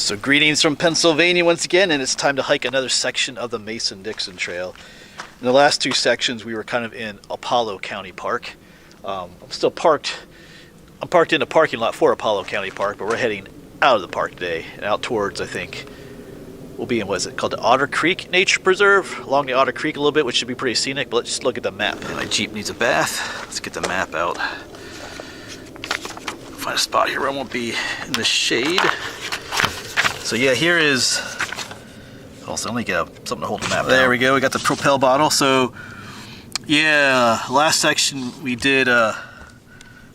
So greetings from Pennsylvania once again, and it's time to hike another section of the Mason-Dixon Trail. In the last two sections, we were kind of in Apollo County Park. I'm parked in a parking lot for Apollo County Park, but we're heading out of the park today and out towards, I think, we'll be in, what is it called, the Otter Creek Nature Preserve, along the Otter Creek a little bit, which should be pretty scenic, but let's just look at the map. My Jeep needs a bath. Let's get the map out. Find a spot here where I won't be in the shade. So yeah, here is, also let me get something to hold the map. There we go, we got the Propel bottle. So yeah, last section we did,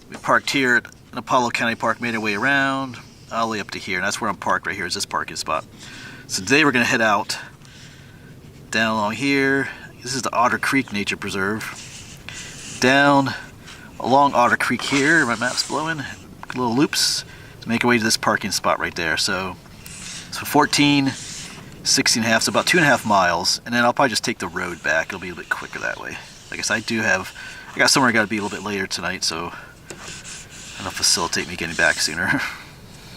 we parked here at Apollo County Park, made our way around, all the way up to here, and that's where I'm parked right here, is this parking spot. So today we're gonna head out, down along here. This is the Otter Creek Nature Preserve. Down along Otter Creek here, my map's blowing, little loops, to make our way to this parking spot right there. So 14, 16 and a half, so about 2.5 miles, and then I'll probably just take the road back. It'll be a little bit quicker that way. I guess I got somewhere I gotta be a little bit later tonight, so that'll facilitate me getting back sooner.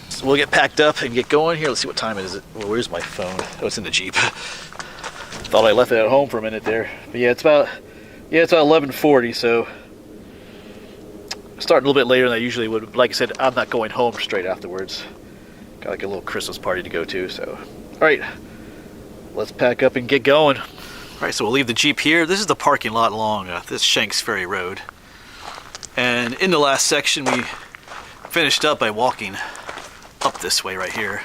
So we'll get packed up and get going here. Let's see what time it is. Well, where's my phone? Oh, it's in the Jeep. Thought I left it at home for a minute there. But yeah, it's about 11:40, so starting a little bit later than I usually would. Like I said, I'm not going home straight afterwards. Got like a little Christmas party to go to, so. All right, let's pack up and get going. All right, so we'll leave the Jeep here. This is the parking lot along this Shanks Ferry Road. And in the last section, we finished up by walking up this way right here.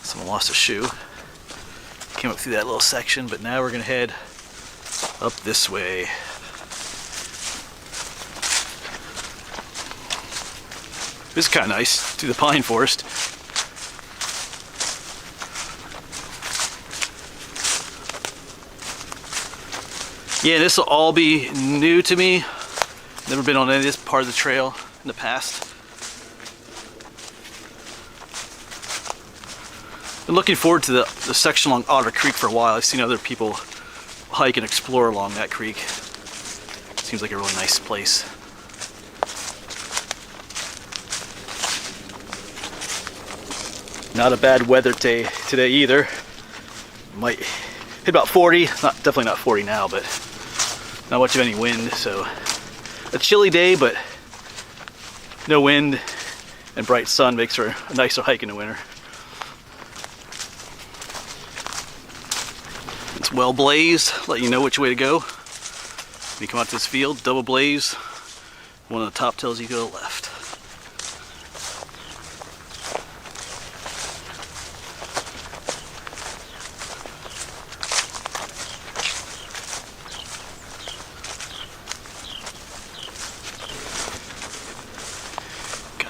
Someone lost a shoe. Came up through that little section, but now we're gonna head up this way. This is kind of nice, through the pine forest. Yeah, this will all be new to me. Never been on any of this part of the trail in the past. Been looking forward to the section along Otter Creek for a while. I've seen other people hike and explore along that creek. Seems like a really nice place. Not a bad weather day today either. Might hit about 40, definitely not 40 now, but not much of any wind, so a chilly day, but no wind and bright sun makes for a nicer hike in the winter. It's well blazed, let you know which way to go. When you come out to this field, double blaze, one on the top tells you to go left.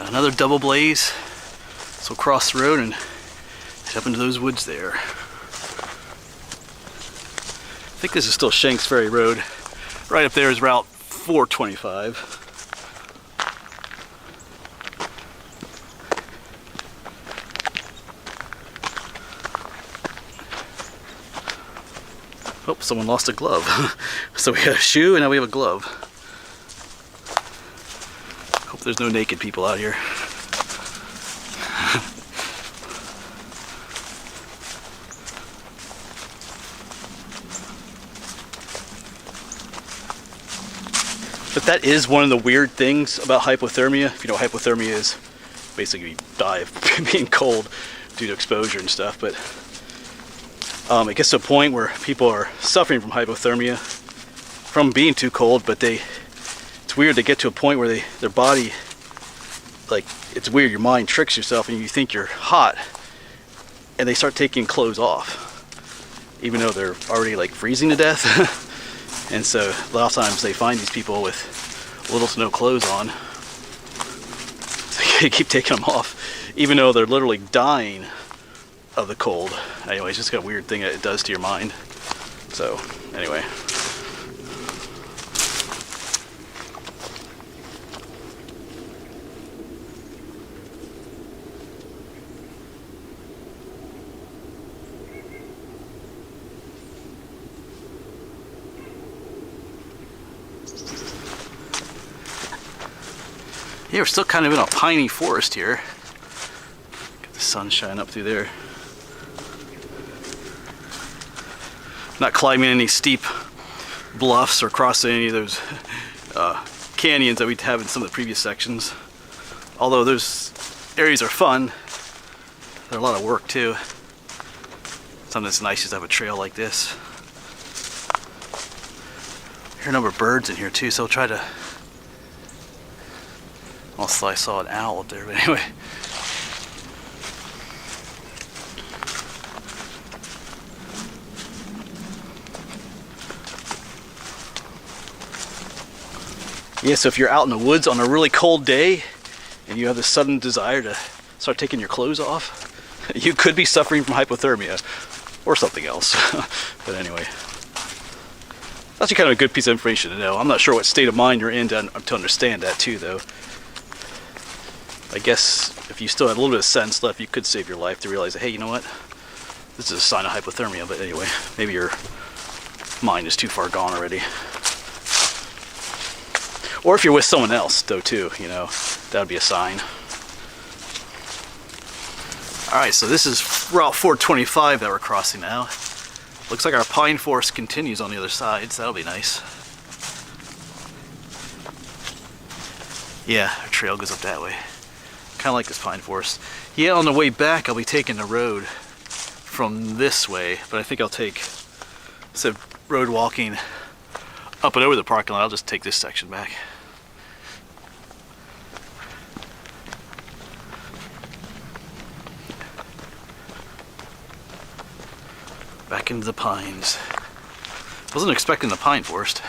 Another double blaze, so we'll cross the road and head up into those woods there. I think this is still Shanks Ferry Road. Right up there is Route 425. Oh, someone lost a glove. So we got a shoe and now we have a glove. Hope there's no naked people out here. But that is one of the weird things about hypothermia. If you know what hypothermia is, basically you die of being cold due to exposure and stuff. But it gets to a point where people are suffering from hypothermia from being too cold, but it's weird, they get to a point where their body, like, it's weird, your mind tricks yourself and you think you're hot, and they start taking clothes off, even though they're already like freezing to death. And so a lot of times they find these people with little to no clothes on. So they keep taking them off, even though they're literally dying of the cold. Anyway, it's just a weird thing that it does to your mind. So anyway. Yeah, we're still kind of in a piney forest here. Got The sun's shining up through there. Not climbing any steep bluffs or crossing any of those canyons that we have in some of the previous sections. Although those areas are fun, they're a lot of work too. Something that's nice is to have a trail like this. I hear a number of birds in here too, so I'll try to... Also, I saw an owl up there, but anyway. Yeah, so if you're out in the woods on a really cold day and you have this sudden desire to start taking your clothes off, you could be suffering from hypothermia or something else. But anyway, that's actually kind of a good piece of information to know. I'm not sure what state of mind you're in to understand that too, though. I guess if you still have a little bit of sense left, you could save your life to realize that, hey, you know what? This is a sign of hypothermia, but anyway, maybe your mind is too far gone already. Or if you're with someone else, though, too, you know, that would be a sign. Alright, so this is Route 425 that we're crossing now. Looks like our pine forest continues on the other side, so that'll be nice. Yeah, our trail goes up that way. Kind of like this pine forest. Yeah, on the way back, I'll be taking the road from this way, but I think I'll take, instead of road walking up and over the parking lot, I'll just take this section back. Back into the pines. Wasn't expecting the pine forest.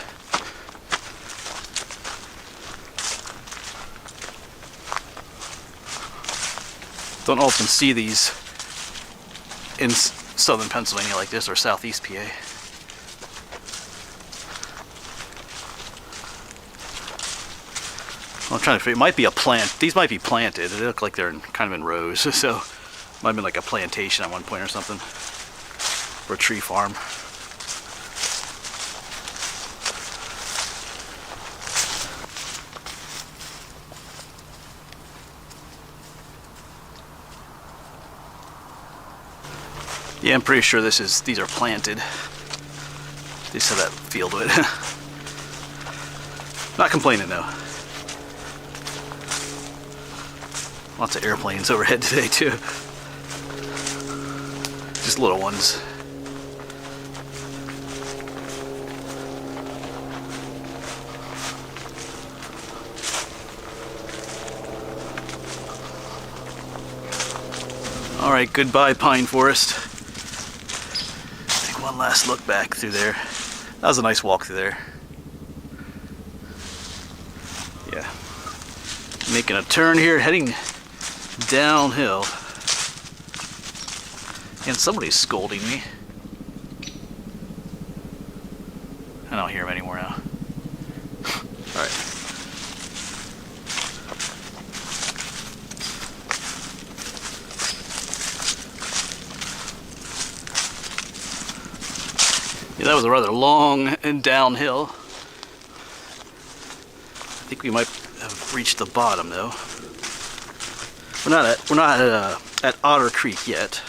Don't often see these in southern Pennsylvania like this, or southeast PA. I'm trying to figure, it might be a plant. These might be planted. They look like they're kind of in rows, so might have been like a plantation at one point or something, or a tree farm. Yeah, I'm pretty sure these are planted. They just have that feel to it. Not complaining though. Lots of airplanes overhead today too. Just little ones. All right, goodbye pine forest. Take one last look back through there. That was a nice walk through there. Yeah. Making a turn here, heading downhill. And somebody's scolding me. I don't hear him anymore now. Alright. Yeah, that was a rather long and downhill. I think we might have reached the bottom though. We're not at Otter Creek yet.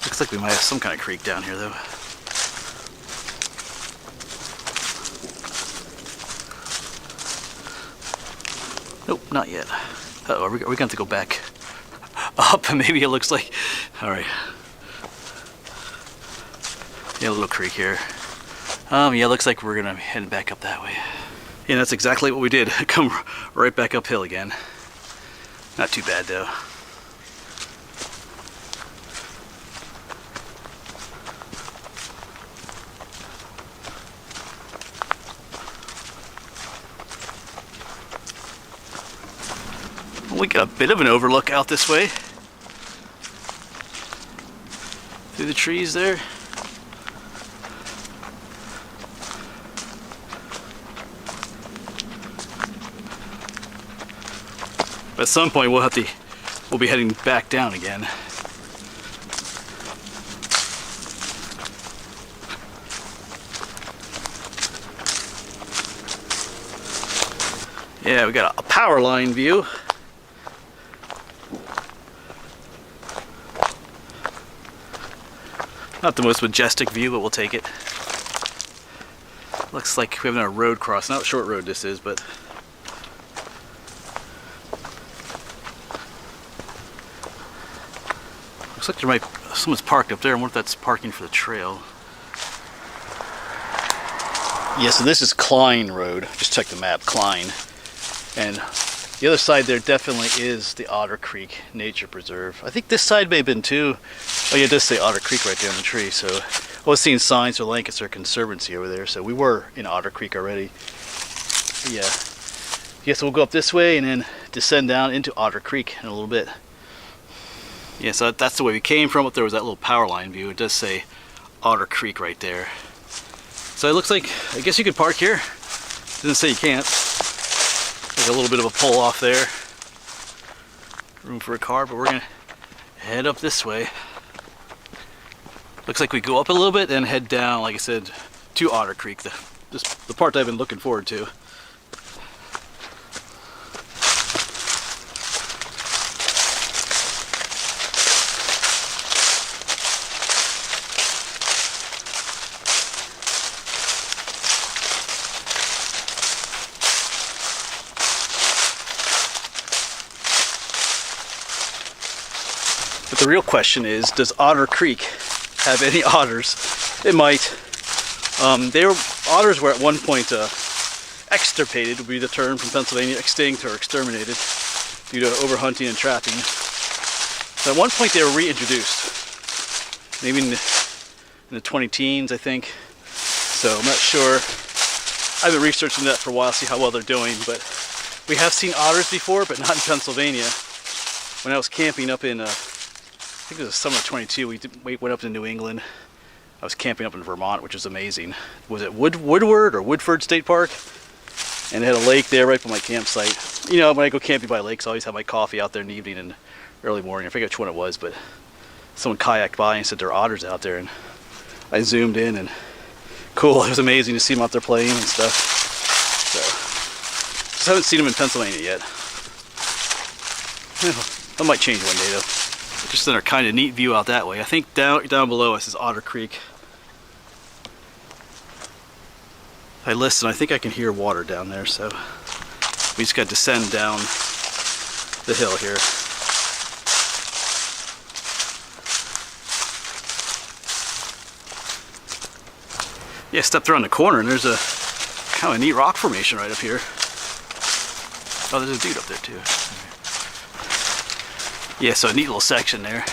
Looks like we might have some kind of creek down here though. Nope, not yet. Uh-oh, are we going to have to go back up? Maybe it looks like... Alright. Yeah, a little creek here. Yeah, looks like we're gonna be heading back up that way. Yeah, that's exactly what we did. Come right back uphill again. Not too bad though. We got a bit of an overlook out this way. Through the trees there. At some point we'll be heading back down again. Yeah, we got a power line view. Not the most majestic view, but we'll take it. Looks like we have a road cross. Not a short road this is, but looks like there might someone's parked up there. I wonder if that's parking for the trail. Yeah, so this is Klein Road. Just check the map, Klein. And the other side there definitely is the Otter Creek Nature Preserve. I think this side may have been too. Oh yeah, it does say Otter Creek right there on the tree. So I was seeing signs for Lancaster Conservancy over there. So we were in Otter Creek already. But yeah. Yeah, so we'll go up this way and then descend down into Otter Creek in a little bit. Yeah, so that's the way we came from. Up there was that little power line view. It does say Otter Creek right there. So it looks like, I guess you could park here. Doesn't say you can't. There's a little bit of a pull off there. Room for a car, but we're gonna head up this way. Looks like we go up a little bit and head down, like I said, to Otter Creek, the part that I've been looking forward to. But the real question is, does Otter Creek have any otters? It might. Otters were at one point extirpated, would be the term from Pennsylvania, extinct or exterminated due to overhunting and trapping. So at one point they were reintroduced, maybe in the 20-teens, I think. So I'm not sure. I've been researching that for a while, see how well they're doing. But we have seen otters before, but not in Pennsylvania. When I was camping up in I think it was summer of 22, we went up to New England. I was camping up in Vermont, which was amazing. Was it Woodward or Woodford State Park? And it had a lake there right by my campsite. You know, when I go camping by lakes, I always have my coffee out there in the evening and early morning. I forget which one it was, but someone kayaked by and said there are otters out there. And I zoomed in and cool, it was amazing to see them out there playing and stuff. So, just haven't seen them in Pennsylvania yet. That might change one day though. Just another kind of neat view out that way. I think down below us is Otter Creek. If I listen, I think I can hear water down there, so we just got to descend down the hill here. Yeah, stepped around the corner and there's a kind of a neat rock formation right up here. Oh, there's a dude up there too. Yeah, so a neat little section there.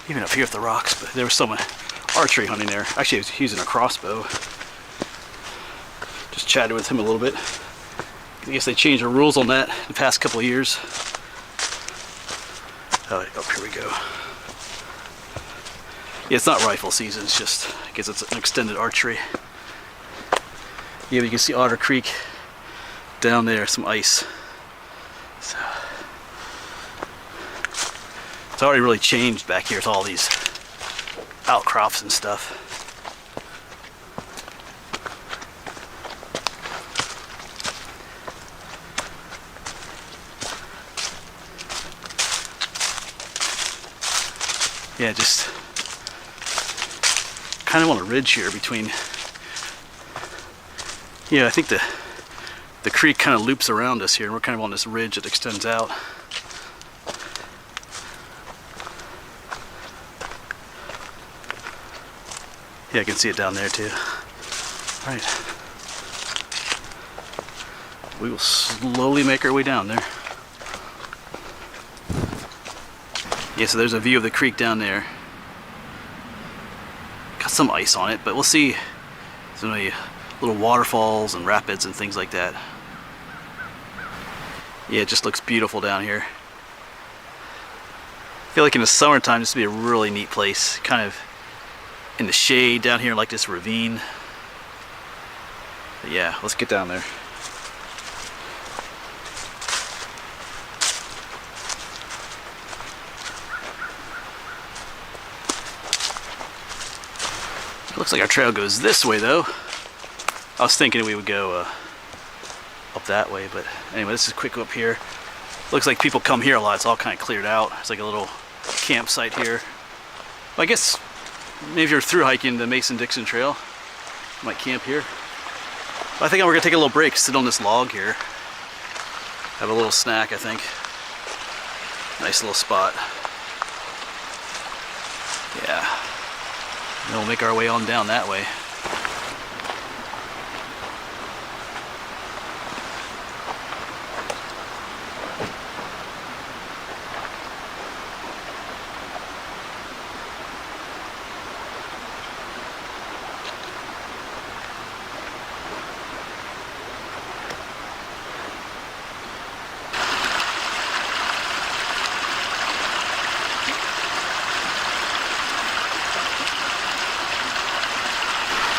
Even up here at the rocks, but there was some archery hunting there. Actually, he was using a crossbow. Just chatted with him a little bit. I guess they changed the rules on that in the past couple of years. Oh, here we go. Yeah, it's not rifle season, it's just, I guess it's an extended archery. Yeah, but you can see Otter Creek down there, some ice. So, it's already really changed back here with all these outcrops and stuff. Yeah, just kind of on a ridge here between, yeah, I think the creek kind of loops around us here, and we're kind of on this ridge that extends out. Yeah, I can see it down there too. All right. We will slowly make our way down there. Yeah, so there's a view of the creek down there. Got some ice on it, but we'll see. There's many little waterfalls and rapids and things like that. Yeah, it just looks beautiful down here. I feel like in the summertime this would be a really neat place. Kind of in the shade down here like this ravine. But yeah, let's get down there. Looks like our trail goes this way though. I was thinking we would go up that way. But anyway, this is quick up here. Looks like people come here a lot. It's all kind of cleared out. It's like a little campsite here. Well, I guess maybe if you're through hiking the Mason-Dixon trail, you might camp here. But I think we're gonna take a little break, sit on this log here, have a little snack. I think. Nice little spot. Yeah. And we'll make our way on down that way.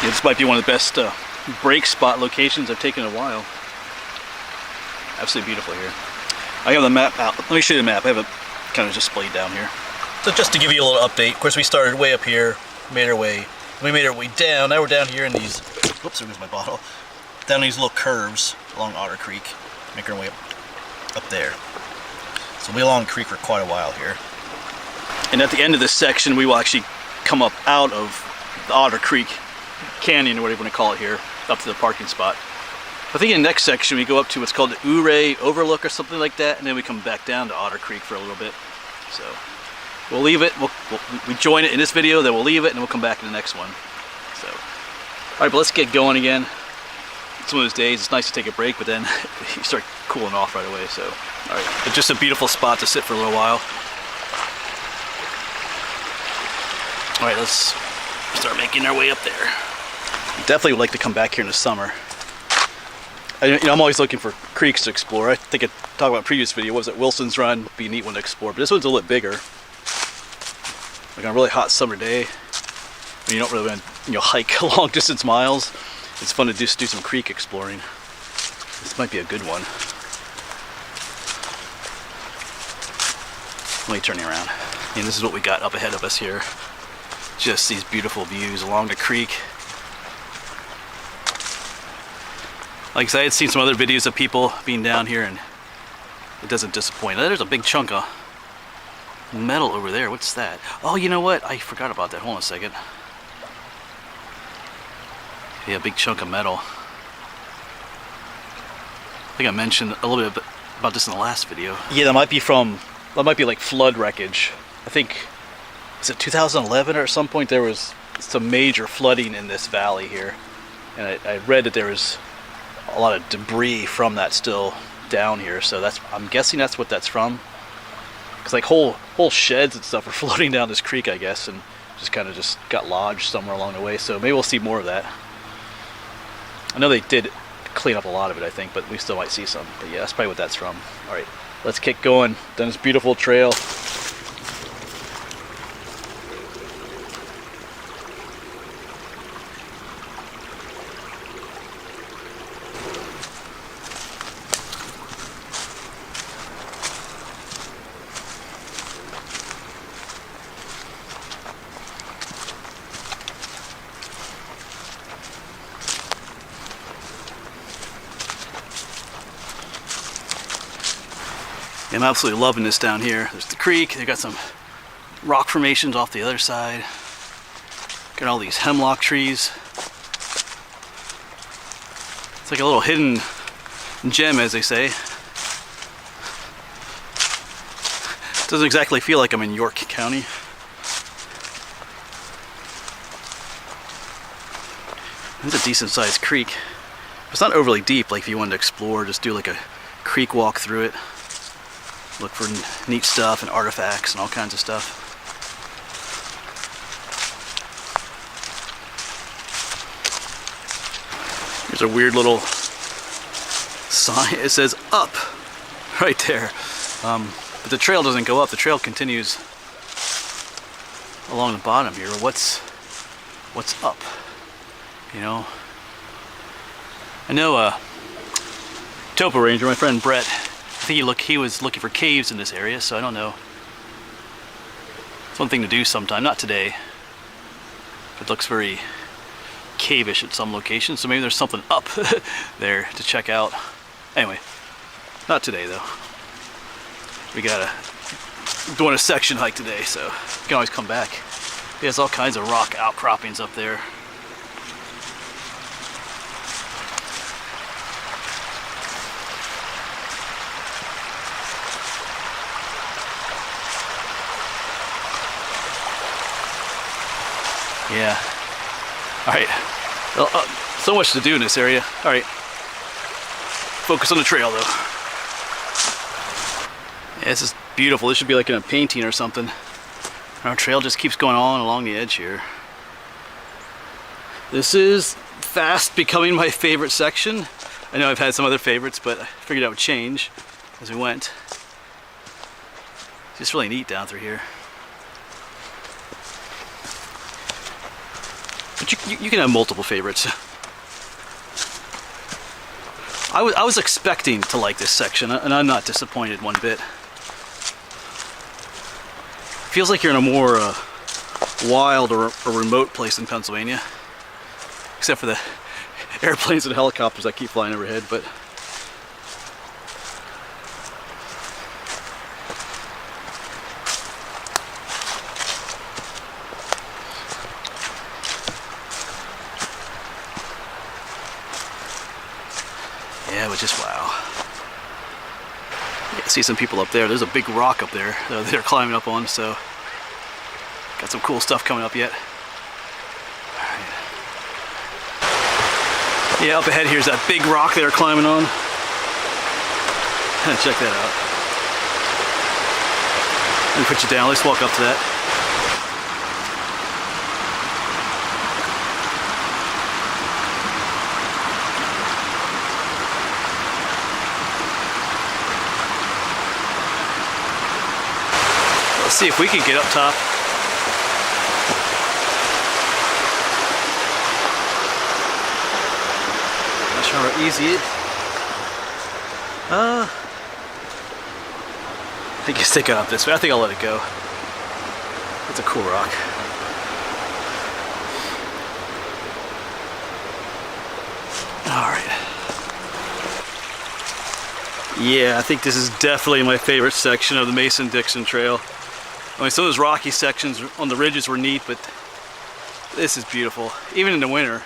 Yeah, this might be one of the best break spot locations I've taken in a while. Absolutely beautiful here. I have the map out. Let me show you the map. I have it kind of displayed down here. So just to give you a little update, of course we started way up here, we made our way down. Now we're down here in these, whoops, there goes my bottle. Down these little curves along Otter Creek, making our way up there. So we'll be along the creek for quite a while here. And at the end of this section, we will actually come up out of the Otter Creek Canyon, or whatever you want to call it here, up to the parking spot. I think in the next section we go up to what's called the Ouray Overlook or something like that, and then we come back down to Otter Creek for a little bit. So we'll leave it, we join it in this video, then we'll leave it, and we'll come back in the next one. So, all right, but let's get going again. Some of those days it's nice to take a break, but then you start cooling off right away. So, all right, but just a beautiful spot to sit for a little while. All right, let's start making our way up there. Definitely would like to come back here in the summer. I'm always looking for creeks to explore. I think I talked about in a previous video, what was it, Wilson's Run, be a neat one to explore, but this one's a little bit bigger. Like on a really hot summer day, when you don't really want to hike long distance miles, it's fun to just do some creek exploring. This might be a good one. Let me turn you around. And this is what we got up ahead of us here. Just these beautiful views along the creek. Like I said, I had seen some other videos of people being down here, and it doesn't disappoint. There's a big chunk of metal over there. What's that? Oh, you know what? I forgot about that. Hold on a second. Yeah, a big chunk of metal. I think I mentioned a little bit about this in the last video. Yeah, that might be like flood wreckage. I think, was it 2011 or at some point there was some major flooding in this valley here. And I read that there was a lot of debris from that still down here, so I'm guessing that's what that's from. Because like whole sheds and stuff are floating down this creek, I guess, and just kind of just got lodged somewhere along the way. So maybe we'll see more of that. I know they did clean up a lot of it, I think, but we still might see some. But yeah, that's probably what that's from. All right, let's keep going down this beautiful trail. I'm absolutely loving this down here. There's the creek, they've got some rock formations off the other side. Got all these hemlock trees. It's like a little hidden gem, as they say. Doesn't exactly feel like I'm in York County. It's a decent sized creek. It's not overly deep, like if you wanted to explore, just do like a creek walk through it. Look for neat stuff and artifacts and all kinds of stuff. There's a weird little sign. It says up right there. But the trail doesn't go up. The trail continues along the bottom here. What's up? You know? I know Topo Ranger, my friend Brett, I think he was looking for caves in this area, so I don't know. It's one thing to do sometime, not today. It looks very cave-ish at some locations, so maybe there's something up there to check out. Anyway, not today though. We gotta doing a section hike today, so you can always come back. There's all kinds of rock outcroppings up there. Yeah. All right. Well, so much to do in this area. All right. Focus on the trail, though. Yeah, this is beautiful. This should be like in a painting or something. Our trail just keeps going on along the edge here. This is fast becoming my favorite section. I know I've had some other favorites, but I figured I would change as we went. It's just really neat down through here. But you can have multiple favorites. I was expecting to like this section, and I'm not disappointed one bit. Feels like you're in a more wild or remote place in Pennsylvania, except for the airplanes and helicopters that keep flying overhead. But yeah, but just wow. Yeah, see some people up there. There's a big rock up there that they're climbing up on, so got some cool stuff coming up yet. Alright. Yeah, up ahead here's that big rock they're climbing on. Check that out. Let me put you down. Let's walk up to that. Let's see if we can get up top. Not sure how easy it is. I guess they got up this way. I think I'll let it go. It's a cool rock. Alright. Yeah, I think this is definitely my favorite section of the Mason-Dixon Trail. I mean, some of those rocky sections on the ridges were neat, but this is beautiful. Even in the winter.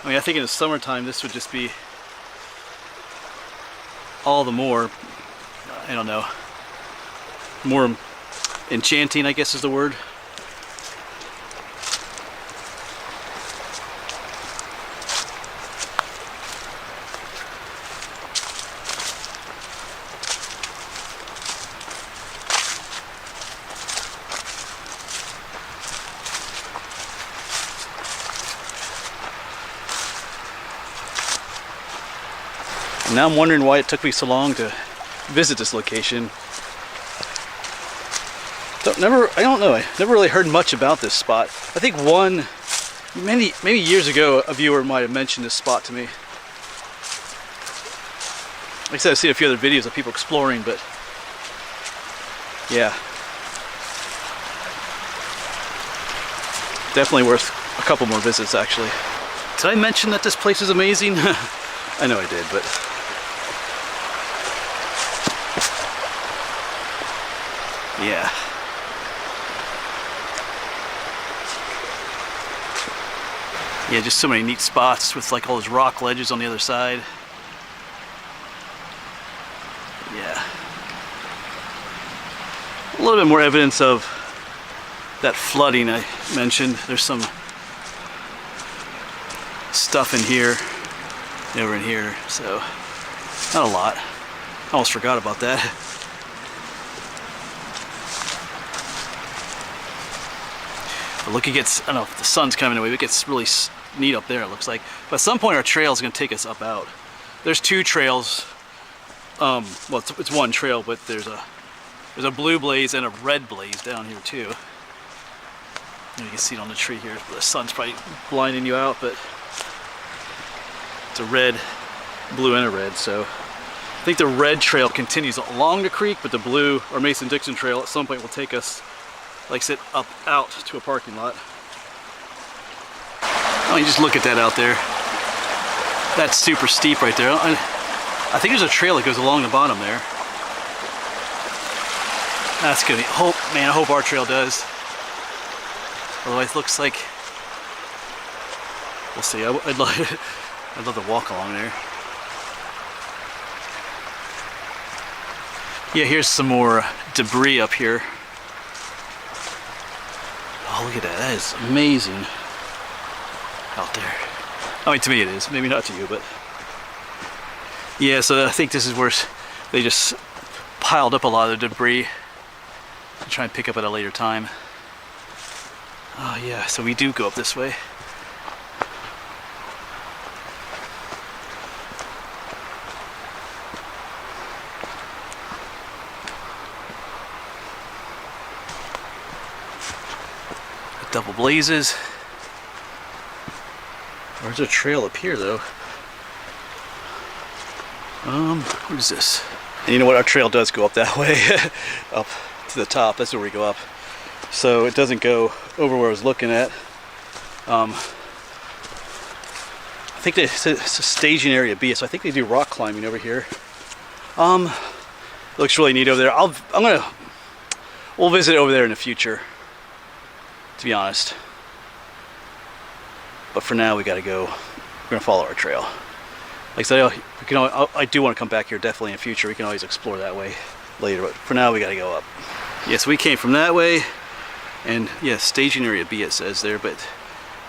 I mean, I think in the summertime this would just be all the more, I don't know, more enchanting, I guess is the word. Now I'm wondering why it took me so long to visit this location. I don't know. I never really heard much about this spot. I think maybe years ago, a viewer might have mentioned this spot to me. Like I said, I've seen a few other videos of people exploring, but yeah, definitely worth a couple more visits, actually. Did I mention that this place is amazing? I know I did, but yeah. Yeah, just so many neat spots with like all those rock ledges on the other side. Yeah. A little bit more evidence of that flooding I mentioned. There's some stuff in here, over in here, so not a lot. I almost forgot about that. But look, it gets, I don't know if the sun's coming away, but it gets really neat up there, it looks like. But at some point our trail is going to take us up out. There's two trails. Well, it's one trail, but there's a blue blaze and a red blaze down here too. And you can see it on the tree here. The sun's probably blinding you out, but it's a red, blue, and a red. So I think the red trail continues along the creek, but the blue or Mason-Dixon trail at some point will take us, like I said, up out to a parking lot. Oh, you just look at that out there. That's super steep right there. I think there's a trail that goes along the bottom there. That's gonna be, man, I hope our trail does. Otherwise it looks like, we'll see. I'd love to walk along there. Yeah, here's some more debris up here. Oh, look at that. That is amazing out there. I mean, to me it is. Maybe not to you, but... Yeah, so I think this is where they just piled up a lot of the debris to try and pick up at a later time. Oh yeah, so we do go up this way. Double blazes. There's a trail up here though. What is this? And you know what? Our trail does go up that way, up to the top. That's where we go up. So it doesn't go over where I was looking at. I think it's a staging area B, so I think they do rock climbing over here. It looks really neat over there. We'll visit over there in the future, to be honest. But for now, we gotta go. We're gonna follow our trail. Like I said, I do want to come back here definitely in the future. We can always explore that way later, but for now we gotta go up. Yes, we came from that way, and yeah, staging area B it says there, but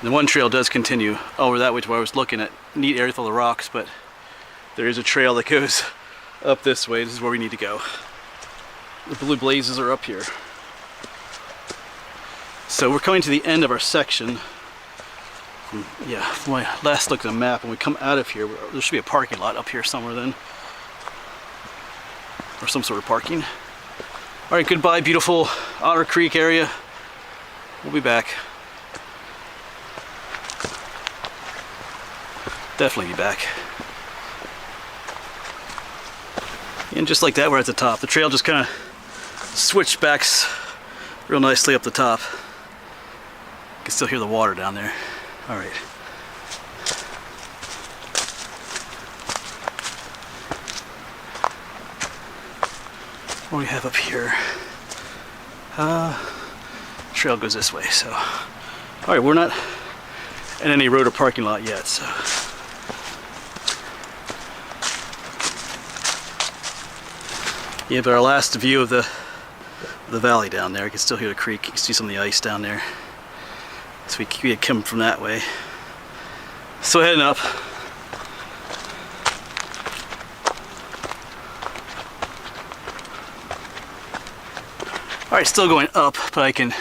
the one trail does continue over that way to where I was looking at. Neat area full of rocks, but there is a trail that goes up this way. This is where we need to go. The blue blazes are up here. So we're coming to the end of our section. Yeah, from my last look at the map, when we come out of here, there should be a parking lot up here somewhere then. Or some sort of parking. Alright, goodbye, beautiful Otter Creek area. We'll be back. Definitely be back. And just like that, we're at the top. The trail just kind of switchbacks real nicely up the top. You can still hear the water down there. All right. What do we have up here? Trail goes this way, so. All right, we're not in any road or parking lot yet, so. Yeah, but our last view of the valley down there, you can still hear the creek. You can see some of the ice down there. So we had come from that way. So heading up. All right, still going up, but I can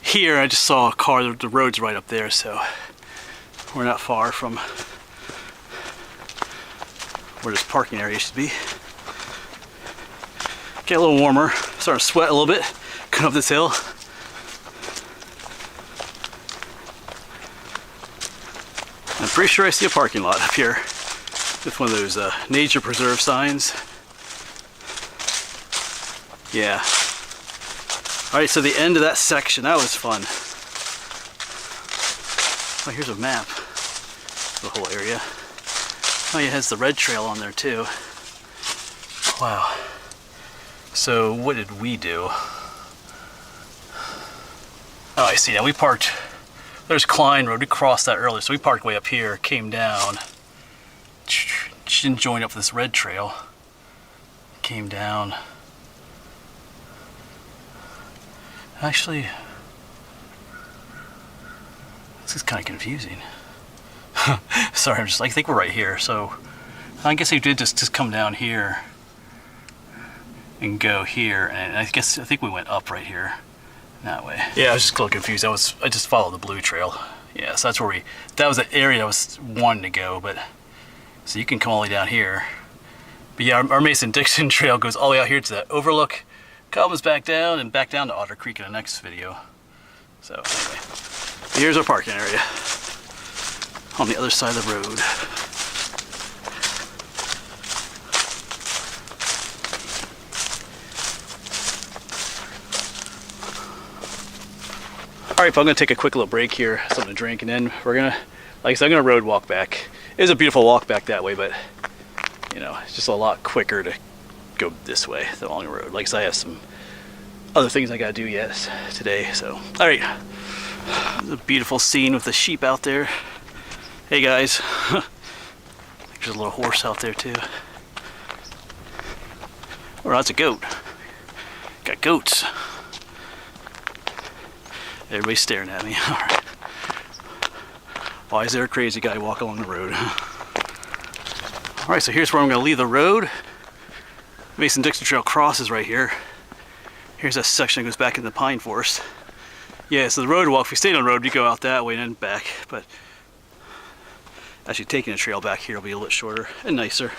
hear, I just saw a car, the road's right up there, so we're not far from where this parking area should be. Get a little warmer, starting to sweat a little bit, coming up this hill. I'm pretty sure I see a parking lot up here with one of those nature preserve signs. Yeah. Alright, so the end of that section, that was fun. Oh, here's a map of the whole area. Oh, yeah, it has the red trail on there too. Wow. So what did we do? Oh, I see. Now we parked. There's Klein Road. We crossed that earlier, so we parked way up here, came down. She didn't join up with this red trail. Came down. Actually, this is kind of confusing. Sorry, I think we're right here. So I guess they did just come down here and go here, and I think we went up right here. That way. Yeah, I was just a little confused. I just followed the blue trail. Yeah, so that's where that was the area I was wanting to go, but so you can come all the way down here. But yeah, our Mason-Dixon trail goes all the way out here to the overlook, comes back down and back down to Otter Creek in the next video. So anyway, here's our parking area on the other side of the road. Alright, but I'm going to take a quick little break here, something to drink, and then we're going to, like I said, I'm going to road walk back. It is a beautiful walk back that way, but you know, it's just a lot quicker to go this way along the road. Like I said, I have some other things I gotta do yet today. So, all right, a beautiful scene with the sheep out there. Hey guys, there's a little horse out there too. Oh, that's a goat. Got goats. Everybody's staring at me. All right. Why is there a crazy guy walking along the road? All right, so here's where I'm gonna leave the road. Mason-Dixon Trail crosses right here. Here's that section that goes back into the pine forest. Yeah, so the road walk, if we stayed on the road, you go out that way and then back, but actually taking the trail back here will be a little shorter and nicer.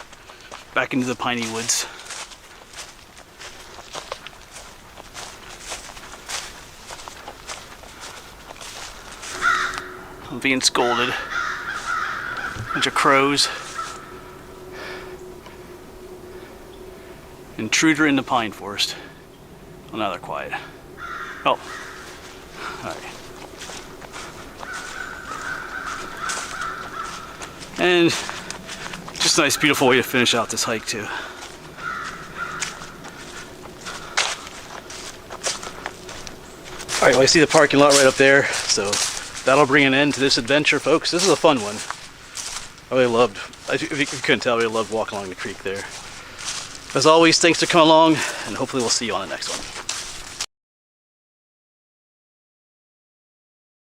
Back into the piney woods. I'm being scolded. Bunch of crows. Intruder in the pine forest. Well, now they're quiet. Oh. Alright. And just a nice, beautiful way to finish out this hike, too. Alright, well, I see the parking lot right up there, so that'll bring an end to this adventure, folks. This is a fun one. I really loved, if you couldn't tell, I really loved walking along the creek there. As always, thanks for coming along, and hopefully we'll see you on the next one.